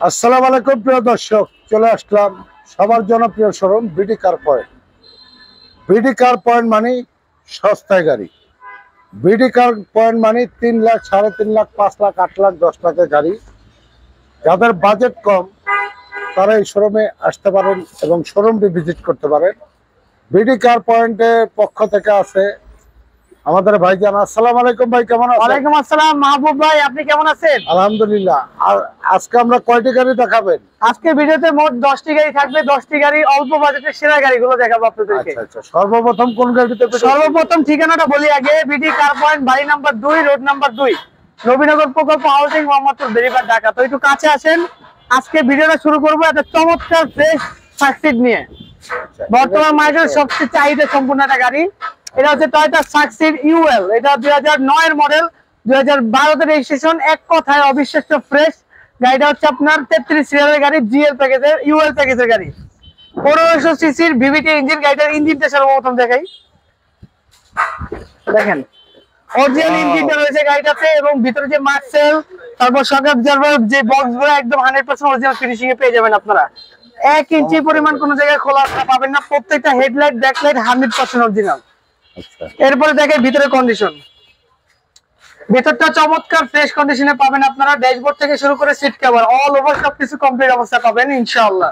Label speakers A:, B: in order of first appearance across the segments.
A: আসসালামু আলাইকুম প্রিয় দর্শক, চলে আসলাম সবার জনপ্রিয় showroom BD car point. BD car point মানে সস্তায় গাড়ি। বিডি কার পয়েন্ট মানে 3 লাখ, 3.5 লাখ, 5 লাখ, 8 লাখ, 10 লাখের গাড়ি। যাদের বাজেট কম তারা এই শোরুমে আসতে পারেন এবং শোরুমটি ভিজিট করতে পারেন। বিডি কার পয়েন্টের পক্ষ থেকে আছে আমাদের ভাইজান। আসসালামু আলাইকুম ভাই, কেমন আছেন?
B: ওয়ালাইকুম আসসালাম মাহবুব ভাই, আপনি কেমন আছেন?
A: আলহামদুলিল্লাহ। আর আজকে আমরা কয়টি গাড়ি দেখাবেন?
B: আজকে ভিডিওতে মোট 10টি গাড়ি থাকবে। 10টি গাড়ি অল্প বাজেটের সেরা গাড়িগুলো দেখাবো আপনাদেরকে।
A: আচ্ছা, সর্বপ্রথম কোন গাড়িতে?
B: সর্বপ্রথম ঠিকানাটা বলি আগে। বিডি কার পয়েন্ট, বাড়ি নাম্বার 2, রোড নাম্বার 2, রবিনগর প্রকল্প, হাউজিং, মোহাম্মদপুর, বেরিবাদ, ঢাকা। তো একটু কাছে আসেন। আজকে ভিডিওটা শুরু করবো একটা চমৎকার ফ্রেশ সাকসিড নিয়ে। বর্তমান মার্কেটের সবচেয়ে চাহিদা সম্পূর্ণ একটা গাড়ি। এটা হচ্ছে টয়োটা সাকসিড ইউএল। এটা 2009 এর মডেল, 2012 তে রেজিস্ট্রেশন। এক কথায় অবিশ্বাস্য ফ্রেশ। গাড়িটা হচ্ছে আপনার 33 সিরিয়ালের গাড়ি, জিএল প্যাকেজের, ইউএল প্যাকেজের গাড়ি। 1500 সিসির ভিভিটি ইঞ্জিন। গাড়িটার ইঞ্জিনটা সর্বপ্রথম দেখাই। দেখেন অরিজিনাল ইঞ্জিনটা রয়েছে গাড়িটাতে, এবং ভিতরে যে মার্সেল, তারপর শক অ্যাবজর্ভার, যে বক্সগুলো একদম 100% অরিজিনাল ফিনিশিং এ পেয়ে যাবেন আপনারা। 1 ইঞ্চি পরিমাণ কোনো জায়গায় খোলা পাবেন না। প্রত্যেকটা হেডলাইট, ব্যাকলাইট 100% অরিজিনাল। এরপরে দেখেন ভিতরে কন্ডিশন। ভেতরটা চমৎকার ফ্রেশ কন্ডিশনে পাবেন আপনারা। ড্যাশবোর্ড থেকে শুরু করে সিট কভার অল ওভার সবকিছু কমপ্লিট অবস্থায় পাবেন ইনশাআল্লাহ,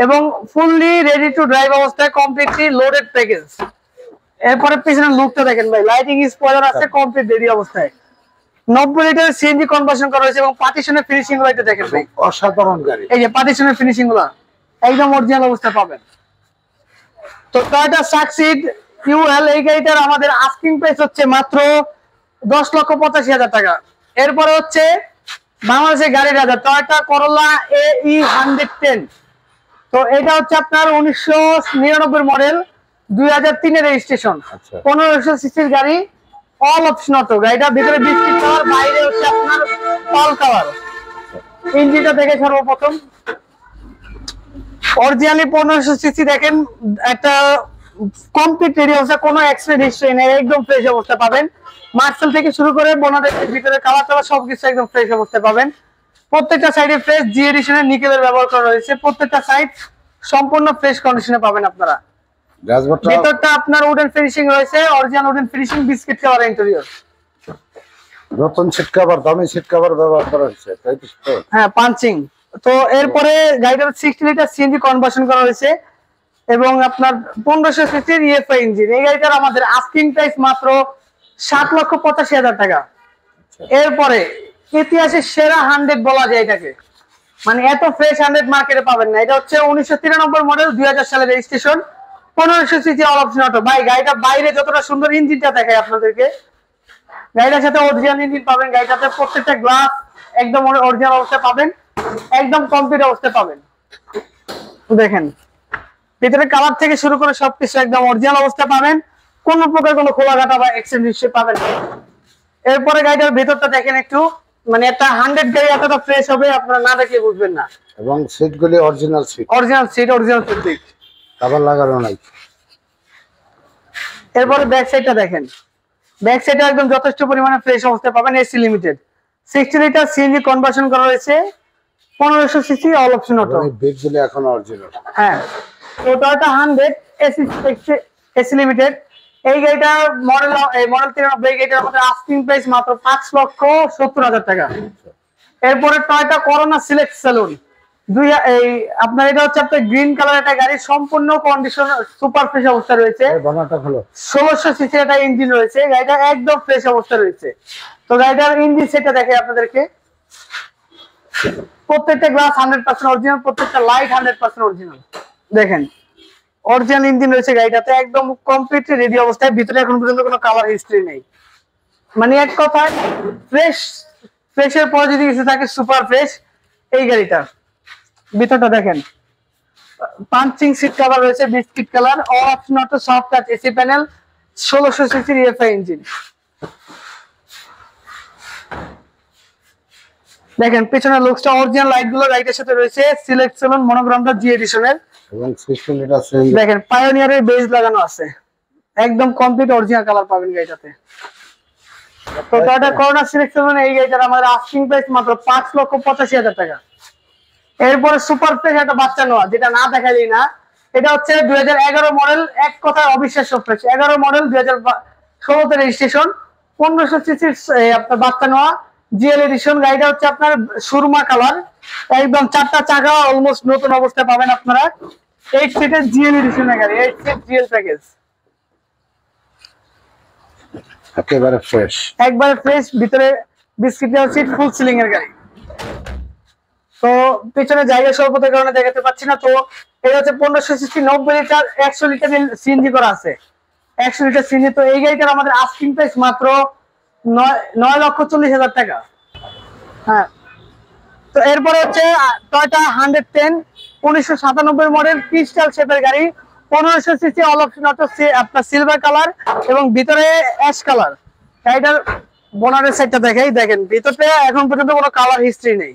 B: এবং ফুললি রেডি টু ড্রাইভ অবস্থায়, কমপ্লিটলি লোডেড প্যাকেজ। এরপরে পিছনের লুকটা দেখেন ভাই, লাইটিং স্পয়লার আছে, কমপ্লিট রেডি অবস্থায়। 90 লিটার সিএনজি কনভার্সন করা হয়েছে, এবং পার্টিশনের ফিনিশিং গুলো এটা দেখেন ভাই,
A: অসাধারণ গাড়ি।
B: এই যে পার্টিশনের ফিনিশিং গুলো একদম অরিজিনাল অবস্থায় পাবেন। তো টয়োটা সাকসিড ইউএল এই গাড়িটার আমাদের আস্কিং প্রাইস হচ্ছে মাত্র 10,85,000 টাকা। এরপরে হচ্ছে বাংলাদেশের গাড়ির রাজা টয়োটা করোলা AE 110। তো এটা হচ্ছে আপনার 1999 মডেল, 2003 এর রেজিস্ট্রেশন। 1500 সিসির গাড়ি, অল অপশন অটো। গাড়িটার ভিতরে বিস্কিট কালার, বাইরে হচ্ছে আপনার পাল কালার। ইঞ্জিনটা দেখে সর্বপ্রথম অরিজিনালি 1500 সিসি দেখেন, একটা কমপ্লিট রেডি অবস্থা, কোনো এক্সরে হিস্ট্রি নেই, একদম ফ্রেশ অবস্থা পাবেন। মার্সেল থেকে শুরু করে বোনাটের ভিতরে কালার টালার সবকিছু একদম ফ্রেশ অবস্থায় পাবেন। প্রত্যেকটা সাইডে ফ্রেশ জি এডিশনের নিকেলের ব্যবহার করা হয়েছে। প্রত্যেকটা সাইড সম্পূর্ণ ফ্রেশ কন্ডিশনে পাবেন আপনারা। ভেতরটা আপনার উডেন ফিনিশিং রয়েছে, original wooden finishing, biscuit colour interior.
A: নতুন সিট কভার, দামি সিট কভার ব্যবহার করা হয়েছে, তাই তো?
B: হ্যাঁ, পাঞ্চিং। তো এরপরে গাড়িটার 60 লিটার সিএনজি কনভার্সন করা হয়েছে, এবং আপনার 1500 সিসির ইএফআই ইঞ্জিন। এই গাড়িটার আমাদের আস্কিং প্রাইস মাত্র 7,85,000 টাকা। এরপরে ইতিহাসের সেরা 100 বলা যায় এটাকে, মানে এত ফ্রেশ 100 মার্কেটে পাবেন না। এটা হচ্ছে 1993 মডেল, 2000 সালের registration, 1500 CC all option auto. ভাই গাড়িটা বাইরে যতটা সুন্দর, ইঞ্জিনটা দেখায় আপনাদেরকে। গাড়িটার সাথে অরিজিনাল ইঞ্জিন পাবেন। গাড়িটাতে প্রত্যেকটা গ্লাস একদম অরিজিনাল অবস্থায় পাবেন, একদম কমপ্লিট অবস্থায় পাবেন। দেখেন ভিতরে কালার থেকে শুরু করে সবকিছু একদম অরিজিনাল অবস্থায় পাবেন, কোনো প্রকার কোনো খোলা কাটা বা এক্সচেঞ্জ হিস্ট্রি পাবেন না। এরপরে গাড়িটার ভেতরটা দেখেন একটু, মানে একটা 100 গাড়ি এতটা ফ্রেশ হবে আপনারা না দেখলে বুঝবেন না।
A: এবং সিটগুলি original seat,
B: original seat, original seat,
A: cover লাগানো নাই।
B: এরপরে ব্যাক সাইডটা দেখেন, ব্যাক সাইডে একদম যথেষ্ট পরিমাণে ফ্রেশ অবস্থায় পাবেন। AC limited, 60 litre CNG conversion করা হয়েছে, 1500 সিসি অল অপশন অটো।
A: ব্রেকগুলি এখন অরিজিনাল।
B: হ্যাঁ, তো টয়োটা 100 এসি লিমিটেড এই গাড়িটার মডেল 93। গাড়িটার আমাদের আস্কিং প্রাইস মাত্র 5,70,000 টাকা। এরপরে টয়োটা করোনা সিলেক্ট সেলুন আপনার, এটা হচ্ছে আপনার গ্রিন কালার একটা গাড়ি, সম্পূর্ণ কন্ডিশন সুপার ফ্রেশ অবস্থা রয়েছে। 1600 সিসি একটা ইঞ্জিন রয়েছে, গাড়িটা একদম ফ্রেশ অবস্থা রয়েছে। তো গাড়িটার ইঞ্জিন সেটটা দেখে আপনাদেরকে, প্রত্যেকটা গ্লাস 100% অরিজিনাল, প্রত্যেকটা লাইট 100% অরিজিনাল। দেখেন অরিজিনাল ইঞ্জিন রয়েছে গাড়িটাতে, একদম কমপ্লিটলি রেডি অবস্থায়। ভিতরে এখন পর্যন্ত কোনো কালার হিস্ট্রি নেই, মানে এক কথায় ফ্রেশ। ফ্রেশের পর যদি কিছু থাকে সুপার ফ্রেশ এই গাড়িটা। ভিতরটা দেখেন, পাঞ্চিং সিট কভার রয়েছে, biscuit colour, all option auto, soft touch AC panel, 1600 সিসির ইএফআই ইঞ্জিন। দেখেন পেছনের লুকসটা, অরিজিনাল লাইট গুলো লাইটের সাথে রয়েছে, সিলেক্ট সেলুন মনোগ্রামটা জি এডিশনের,
A: এবং 60 লিটার সিএনজি।
B: দেখেন পায়োনিয়ারের বেজ লাগানো আছে, একদম কমপ্লিট অরিজিনাল কালার পাবেন গাড়িটাতে। তো টয়োটা করোনা সিলেক্ট সেলুন এই গাড়িটার আমাদের আস্কিং প্রাইস মাত্র 5,85,000 টাকা। এরপরে সুপার ফ্রেশ একটা বাচ্চা নেওয়া, যেটা না দেখালেই না। এটা হচ্ছে 2011 মডেল, এক কথায় অবিশ্বাস্য ফ্রেশ। 11 মডেল, 2016 রেজিস্ট্রেশন, 1500 সিসির আপনার বাচ্চা নেওয়া জিএল এডিশন। গাড়িটা হচ্ছে আপনার সুরমা কালার, একদম চারটা চাকা অলমোস্ট নতুন অবস্থায় পাবেন আপনারা। 8 সিটের জিএল এডিশনের গাড়ি, 8 সিট জিএল প্যাকেজ,
A: একেবারে ফ্রেশ।
B: একবারে ফ্রেশ। ভিতরে বিস্কিট সিট, ফুল সিলিং এর গাড়ি। তো পিছনে জায়গা স্বল্পতার কারণে দেখাতে পাচ্ছি না। তো এটা হচ্ছে 1500 সিসি, 90 লিটার, 100 লিটার সিএনজি করা আছে, 100 লিটার সিএনজি। তো এই গাড়িটার আমাদের আস্কিং প্রাইস মাত্র 9,40,000 টাকা। হ্যাঁ, তো এরপরে হচ্ছে টয়োটা 110, 1997 মডেল, ক্রিস্টাল শেপের গাড়ি, 1500 সিসি, অল অপশন অটো, আপনার সিলভার কালার এবং ভিতরে অ্যাশ কালার। গাড়িটার বোনারের সাইডটা দেখাই, দেখেন ভিতরে এখন পর্যন্ত কোনো কালার হিস্ট্রি নেই,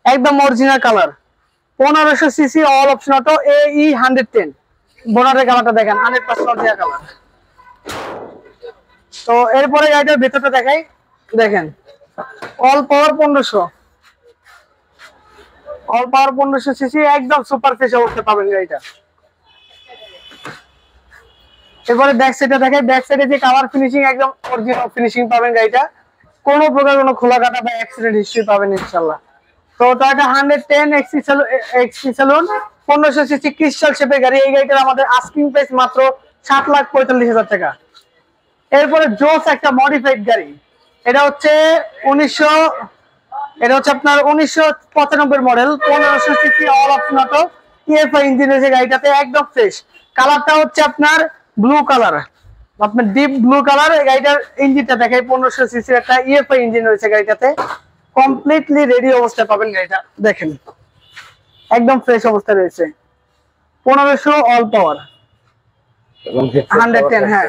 B: একদম original colour. 1500 CC, all option auto, AE 110। বোনারের কালারটা দেখেন, 100% অরিজিনাল কালার। তো এরপরে গাড়িটার ভিতরটা দেখাই, দেখেন অল পাওয়ার 1500, অল পাওয়ার 1500 সিসি, একদম সুপার ফ্রেশ অবস্থায় পাবেন গাড়িটা। এরপরে ব্যাক সাইডে দেখাই, ব্যাক সাইডে যে কালার ফিনিশিং, একদম অরিজিনাল ফিনিশিং পাবেন গাড়িটা, কোনো প্রকার কোনো খোলা কাটা বা অ্যাক্সিডেন্ট হিস্ট্রি পাবেন ইনশাআল্লাহ। তো টয়োটা 110 এক্সি স্যালুন, 1500 সিসি, ক্রিস্টাল শেপের গাড়ি। এই গাড়িটার আমাদের আস্কিং প্রাইস মাত্র 7,45,000 টাকা। এরপরে জোস একটা মডিফাইড গাড়ি, এটা হচ্ছে আপনার 1995 model, 1500 CC, all option auto, EFI engine রয়েছে গাড়িটাতে, একদম ফ্রেশ। কালারটা হচ্ছে আপনার ব্লু কালার, আপনার ডিপ ব্লু কালার। গাড়িটার ইঞ্জিনটা দেখাই, 1500 সিসি একটা ইএফআই ইঞ্জিন রয়েছে গাড়িটাতে, কমপ্লিটলি রেডি অবস্থায় পাবেন গাড়িটা, দেখেন একদম ফ্রেশ অবস্থায় রয়েছে। 1500 অল পাওয়ার, 110। হ্যাঁ,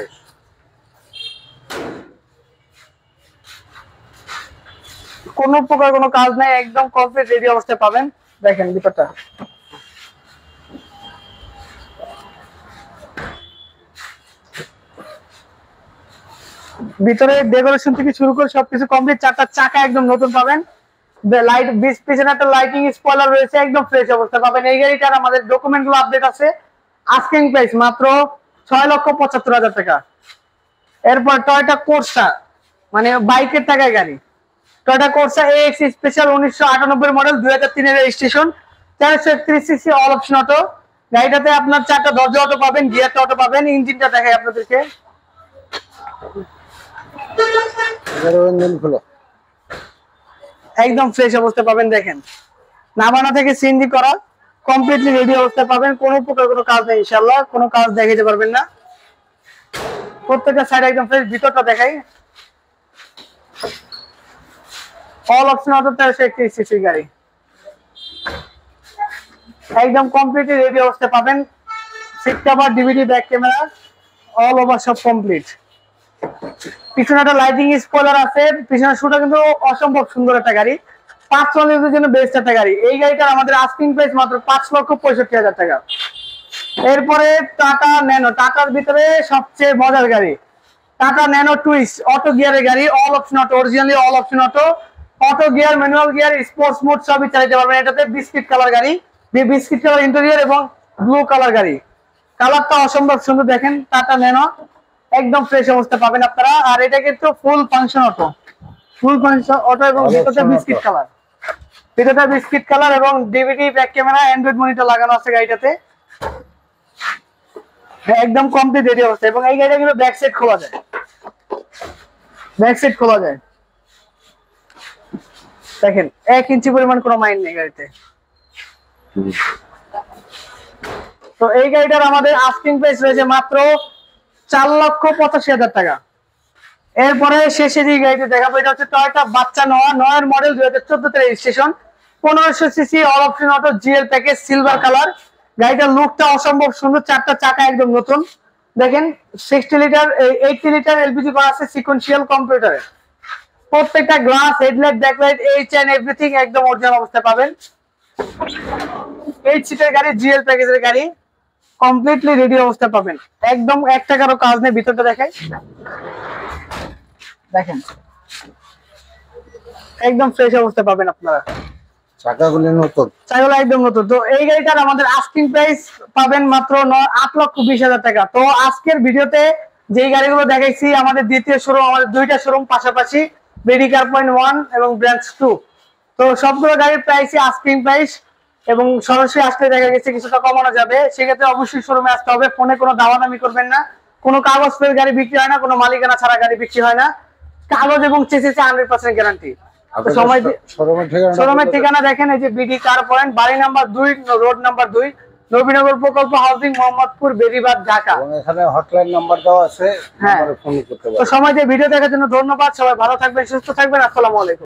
B: কোনো প্রকার কোনো কাজ নাই, একদম কমপ্লিট রেডি অবস্থায় পাবেন, দেখেন ভিতরটা। ভিতরে ডেকোরেশন থেকে শুরু করে সবকিছু কমপ্লিট, চারটা চাকা একদম নতুন পাবেন। লাইট, পিছনে একটা লাইটিং স্পয়লার রয়েছে, একদম ফ্রেশ অবস্থা পাবেন। এই গাড়িটার আমাদের ডকুমেন্ট গুলো আপডেট আছে। আস্কিং প্রাইস মাত্র 6,75,000 টাকা। এরপর টয়োটা কোর্সা, মানে বাইকের টাকায় গাড়ি, Toyota Corsa AX special, 1998 model, 2003 এর registration, 431 cc, all option auto. গাড়িটাতে আপনার চারটা দরজা অটো পাবেন, গিয়ারটা অটো পাবেন। ইঞ্জিনটা দেখাই আপনাদেরকে, একদম ফ্রেশ অবস্থা পাবেন, দেখেন নামানা থেকে সিএনজি করা, কমপ্লিটলি রেডি অবস্থায় পাবেন। কোনো প্রকার কোনো কাজ নেই ইনশাআল্লাহ, কোনো কাজ দেখাইতে পারবেন না, প্রত্যেকটা সাইড একদম ফ্রেশ। ভিতরটা দেখাই, অল অপশন অটো, 431 সিসি গাড়ি, একদম কমপ্লিটলি রেডি অবস্থায় পাবেন। Seat cover, DVD, back camera, all over সব কমপ্লিট। পিছনে একটা লাইটিং স্পয়লার আছে, পিছনে শুটা কিন্তু অসম্ভব সুন্দর একটা গাড়ি, 5 লিটারের জন্য বেস্ট একটা গাড়ি। এই গাড়িটার আমাদের আস্কিং প্রাইস মাত্র 5,65,000 টাকা। এরপরে টাটা ন্যানো, টাটার ভিতরে সবচেয়ে মজার গাড়ি, টাটা ন্যানো টুইস্ট, অটো গিয়ারের গাড়ি, all option auto, originally all option auto, auto gear, manual gear, sports mode সবই চালাতে পারবেন এটাতে। বিস্কিট কালার গাড়ি, বিস্কিট কালার ইন্টেরিয়র এবং ব্লু কালার গাড়ি, কালারটা অসম্ভব সুন্দর, দেখেন টাটা ন্যানো, একদম ফ্রেশ অবস্থা পাবেন আপনারা। আর এটা কিন্তু ফুল ফাংশন অটো, ফুল ফাংশন অটো এবং ভিতরটা বিস্কিট কালার, ভিতরটা বিস্কিট কালার এবং DVD, back camera, Android monitor লাগানো আছে গাড়িটাতে, একদম কমপ্লিট রেডি অবস্থা। এবং এই গাড়িটা কিন্তু ব্যাক সাইড খোলা যায়, ব্যাক সাইড খোলা যায়, দেখেন 1 ইঞ্চি পরিমাণ কোনো মাইন্ড নেই গাড়িতে। তো এই গাড়িটার আমাদের আস্কিং প্রাইস রয়েছে মাত্র 4,85,000 টাকা। এরপরে শেষে যে গাড়িটা দেখাবো, এটা হচ্ছে টয়োটা বাচ্চা নোয়া, 9 মডেল, 2014 তে registration, 1500 CC, all option auto, GL package, silver colour. গাড়িটার লুকটা অসম্ভব সুন্দর, চারটা চাকা একদম নতুন, দেখেন 60 লিটার 80 লিটার এলপিজি করা আছে সিকোয়েন্সিয়াল কম্পিউটারে। প্রত্যেকটা glass, headlight, backlight, H and everything একদম অরিজিনাল অবস্থায় পাবেন। 8 সিটের গাড়ি, জিএল প্যাকেজের গাড়ি, কমপ্লিটলি রেডি অবস্থায় পাবেন, একদম 1 টাকারও কাজ নেই। ভিতরটা দেখাই, দেখেন একদম ফ্রেশ অবস্থায় পাবেন আপনারা।
A: চাকাগুলি নতুন।
B: চাকাগুলো একদম নতুন। তো এই গাড়িটার আমাদের আস্কিং প্রাইস পাবেন মাত্র 8,20,000 টাকা। তো আজকের ভিডিওতে যেই গাড়িগুলো দেখাইছি আমাদের দ্বিতীয় শোরুম, আমাদের দুইটা শোরুম পাশাপাশি, বিডি কার পয়েন্ট 1 এবং ব্রাঞ্চ 2। তো সবগুলো গাড়ির প্রাইসই আস্কিং প্রাইস, এবং সরাসরি আসলে দেখা গেছে কিছুটা কমানো যাবে। সেক্ষেত্রে অবশ্যই শোরুমে আসতে হবে, ফোনে কোনো দামাদামি করবেন না। কোনো কাগজ পেয়ে গাড়ি বিক্রি হয় না, কোনো মালিকানা ছাড়া গাড়ি বিক্রি হয় না। কাগজ এবং চেসিসে 100% গ্যারান্টি। তো সময় শোরুমের ঠিকানা দেখেন, এই যে বিডি কার পয়েন্ট, বাড়ি নাম্বার 2, রোড নাম্বার 2, নবীনগর প্রকল্প হাউজিং, মোহাম্মদপুর, বেরিবাদ, ঢাকা।
A: এবং এখানে হটলাইন নাম্বার দেওয়া আছে,
B: হ্যাঁ।
A: ফোন করতে পারেন।
B: তো সময় দিয়ে ভিডিও দেখার জন্য ধন্যবাদ। সবাই ভালো থাকবেন, সুস্থ থাকবেন। আসসালামু আলাইকুম।